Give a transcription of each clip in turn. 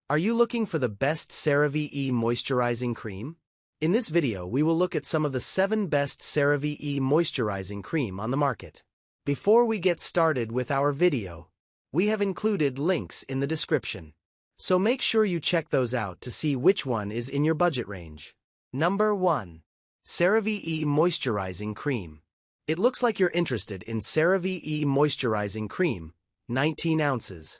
Are you looking for the best CeraVe Moisturizing Cream? In this video, we will look at some of the 7 best CeraVe Moisturizing Cream on the market. Before we get started with our video, we have included links in the description. So make sure you check those out to see which one is in your budget range. Number 1. CeraVe Moisturizing Cream. It looks like you're interested in CeraVe Moisturizing Cream, 19 ounces.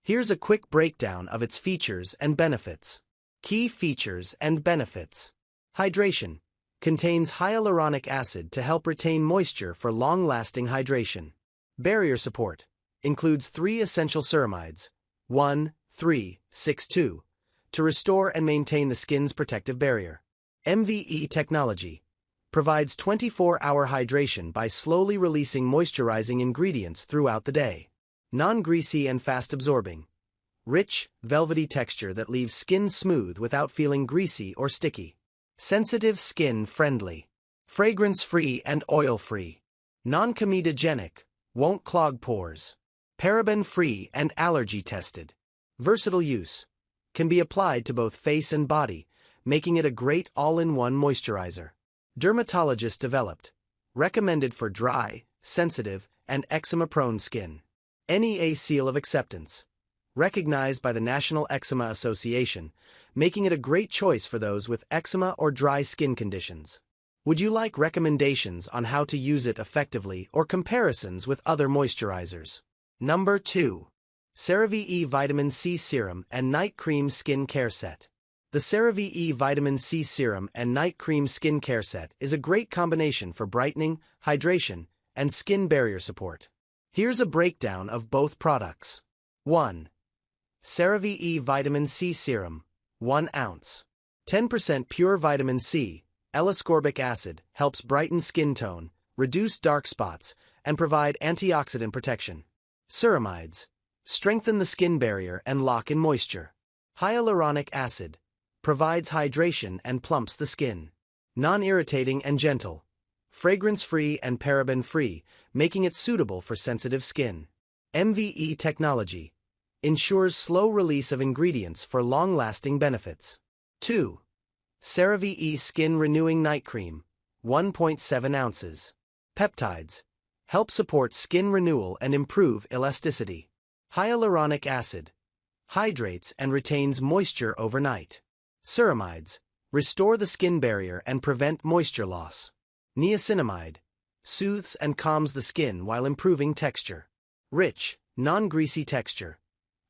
Here's a quick breakdown of its features and benefits. Key features and benefits. Hydration. Contains hyaluronic acid to help retain moisture for long-lasting hydration. Barrier support. Includes 3 essential ceramides, 1, 3, 6, 2, to restore and maintain the skin's protective barrier. MVE technology. Provides 24-hour hydration by slowly releasing moisturizing ingredients throughout the day. Non-greasy and fast-absorbing. Rich, velvety texture that leaves skin smooth without feeling greasy or sticky. Sensitive skin friendly. Fragrance-free and oil-free. Non-comedogenic, won't clog pores. Paraben-free and allergy-tested. Versatile use. Can be applied to both face and body, making it a great all-in-one moisturizer. Dermatologist developed. Recommended for dry, sensitive, and eczema-prone skin. NEA Seal of Acceptance. Recognized by the National Eczema Association, making it a great choice for those with eczema or dry skin conditions. Would you like recommendations on how to use it effectively or comparisons with other moisturizers? Number 2. CeraVe Vitamin C Serum and Night Cream Skin Care Set. The CeraVe Vitamin C Serum and Night Cream Skin Care Set is a great combination for brightening, hydration, and skin barrier support. Here's a breakdown of both products. 1. CeraVe Vitamin C Serum, 1 ounce. 10% pure vitamin C, L-ascorbic acid, helps brighten skin tone, reduce dark spots, and provide antioxidant protection. Ceramides. Strengthen the skin barrier and lock in moisture. Hyaluronic acid. Provides hydration and plumps the skin. Non-irritating and gentle. Fragrance-free and paraben-free, making it suitable for sensitive skin. MVE technology. Ensures slow release of ingredients for long-lasting benefits. 2. CeraVe Skin Renewing Night Cream, 1.7 ounces. Peptides. Help support skin renewal and improve elasticity. Hyaluronic acid. Hydrates and retains moisture overnight. Ceramides. Restore the skin barrier and prevent moisture loss. Niacinamide. Soothes and calms the skin while improving texture. Rich, non-greasy texture.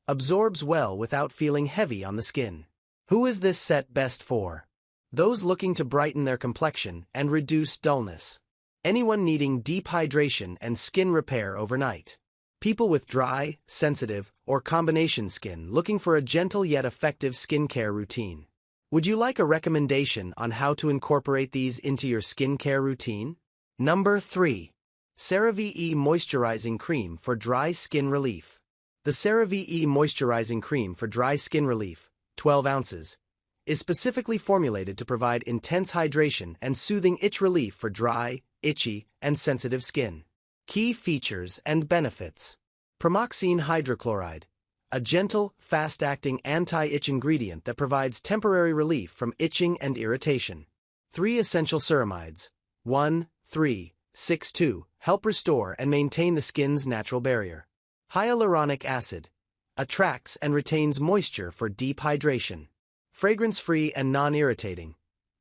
Absorbs well without feeling heavy on the skin. Who is this set best for? Those looking to brighten their complexion and reduce dullness. Anyone needing deep hydration and skin repair overnight. People with dry, sensitive, or combination skin looking for a gentle yet effective skincare routine. Would you like a recommendation on how to incorporate these into your skincare routine? Number 3. CeraVe Moisturizing Cream for Dry Skin Relief. The CeraVe Moisturizing Cream for Dry Skin Relief, 12 ounces, is specifically formulated to provide intense hydration and soothing itch relief for dry, itchy, and sensitive skin. Key features and benefits. Pramoxine hydrochloride. A gentle, fast-acting anti-itch ingredient that provides temporary relief from itching and irritation. 3 essential ceramides, 1, 3, 6, 2, help restore and maintain the skin's natural barrier. Hyaluronic acid. Attracts and retains moisture for deep hydration. Fragrance-free and non-irritating.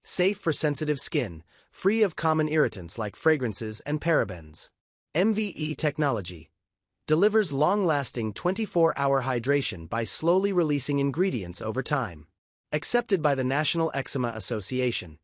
Safe for sensitive skin, free of common irritants like fragrances and parabens. MVE technology. Delivers long-lasting 24-hour hydration by slowly releasing ingredients over time. Accepted by the National Eczema Association.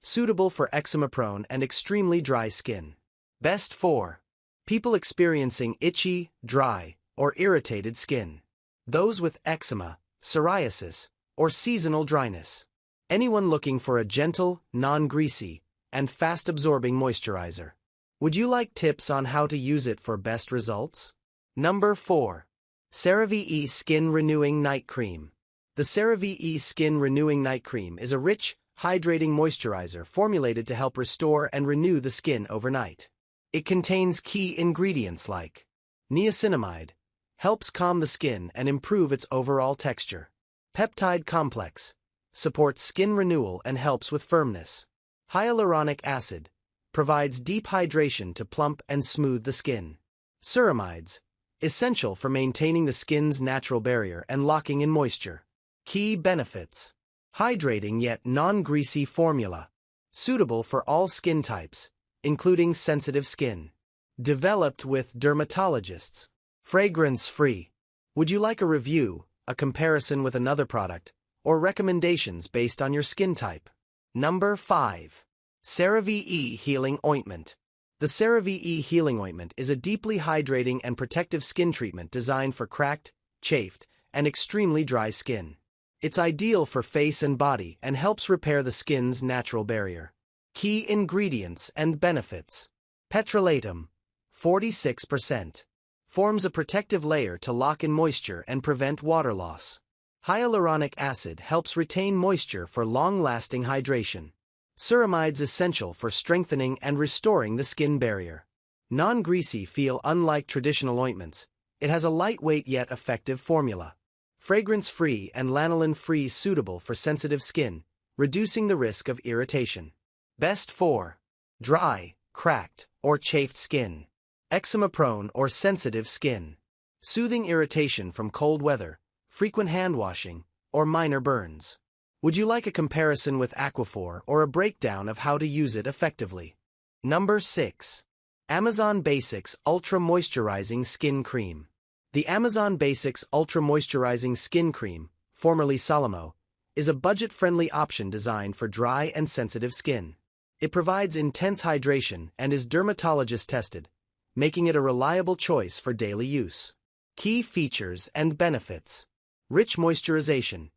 Suitable for eczema-prone and extremely dry skin. Best for people experiencing itchy, dry, or irritated skin. Those with eczema, psoriasis, or seasonal dryness. Anyone looking for a gentle, non-greasy, and fast-absorbing moisturizer. Would you like tips on how to use it for best results? Number 4. CeraVe Skin Renewing Night Cream. The CeraVe Skin Renewing Night Cream is a rich, hydrating moisturizer formulated to help restore and renew the skin overnight. It contains key ingredients like niacinamide, helps calm the skin and improve its overall texture. Peptide complex, supports skin renewal and helps with firmness. Hyaluronic acid, provides deep hydration to plump and smooth the skin. Ceramides, essential for maintaining the skin's natural barrier and locking in moisture. Key benefits. Hydrating yet non-greasy formula. Suitable for all skin types, including sensitive skin. Developed with dermatologists. Fragrance-free. Would you like a review, a comparison with another product, or recommendations based on your skin type? Number 5. CeraVe Healing Ointment. The CeraVe Healing Ointment is a deeply hydrating and protective skin treatment designed for cracked, chafed, and extremely dry skin. It's ideal for face and body and helps repair the skin's natural barrier. Key ingredients and benefits. Petrolatum, 46%. Forms a protective layer to lock in moisture and prevent water loss. Hyaluronic acid helps retain moisture for long-lasting hydration. Ceramides essential for strengthening and restoring the skin barrier. Non-greasy feel. Unlike traditional ointments, it has a lightweight yet effective formula. Fragrance-free and lanolin-free, suitable for sensitive skin, reducing the risk of irritation. Best for dry, cracked, or chafed skin. Eczema-prone or sensitive skin. Soothing irritation from cold weather, frequent hand washing, or minor burns. Would you like a comparison with Aquaphor or a breakdown of how to use it effectively? Number 6. Amazon Basics Ultra Moisturizing Skin Cream. The Amazon Basics Ultra Moisturizing Skin Cream, formerly Solimo, is a budget-friendly option designed for dry and sensitive skin. It provides intense hydration and is dermatologist-tested, making it a reliable choice for daily use. Key features and benefits. Rich moisturization.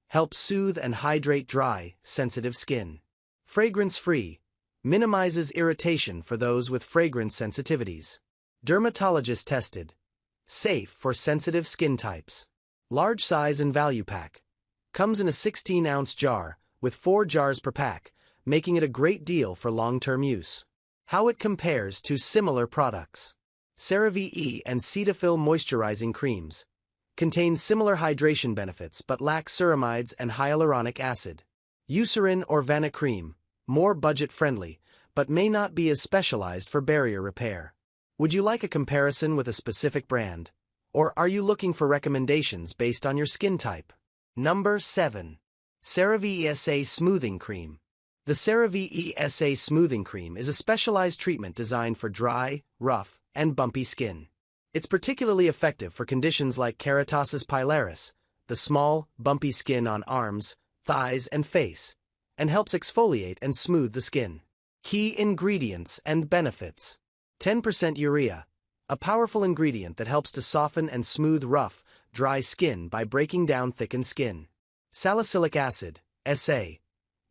Helps soothe and hydrate dry, sensitive skin. Fragrance-free. Minimizes irritation for those with fragrance sensitivities. Dermatologist-tested. Safe for sensitive skin types. Large size and value pack. Comes in a 16-ounce jar, with 4 jars per pack, making it a great deal for long-term use. How it compares to similar products. CeraVe and Cetaphil Moisturizing Creams. Contain similar hydration benefits but lack ceramides and hyaluronic acid. Eucerin or Vana Cream, more budget-friendly, but may not be as specialized for barrier repair. Would you like a comparison with a specific brand? Or are you looking for recommendations based on your skin type? Number 7. CeraVe SA Smoothing Cream. The CeraVe SA Smoothing Cream is a specialized treatment designed for dry, rough, and bumpy skin. It's particularly effective for conditions like keratosis pilaris, the small, bumpy skin on arms, thighs, and face, and helps exfoliate and smooth the skin. Key ingredients and benefits. 10% urea, a powerful ingredient that helps to soften and smooth rough, dry skin by breaking down thickened skin. Salicylic acid, SA,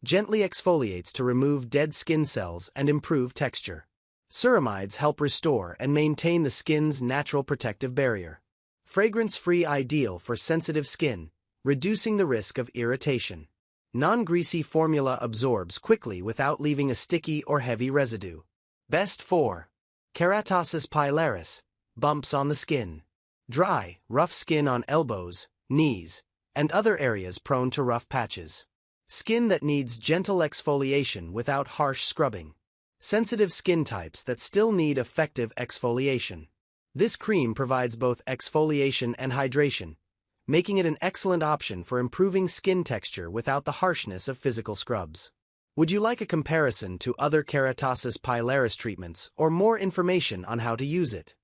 gently exfoliates to remove dead skin cells and improve texture. Ceramides help restore and maintain the skin's natural protective barrier. Fragrance-free, ideal for sensitive skin, reducing the risk of irritation. Non-greasy formula, absorbs quickly without leaving a sticky or heavy residue. Best for keratosis pilaris, bumps on the skin. Dry, rough skin on elbows, knees, and other areas prone to rough patches. Skin that needs gentle exfoliation without harsh scrubbing. Sensitive skin types that still need effective exfoliation. This cream provides both exfoliation and hydration, making it an excellent option for improving skin texture without the harshness of physical scrubs. Would you like a comparison to other keratosis pilaris treatments or more information on how to use it?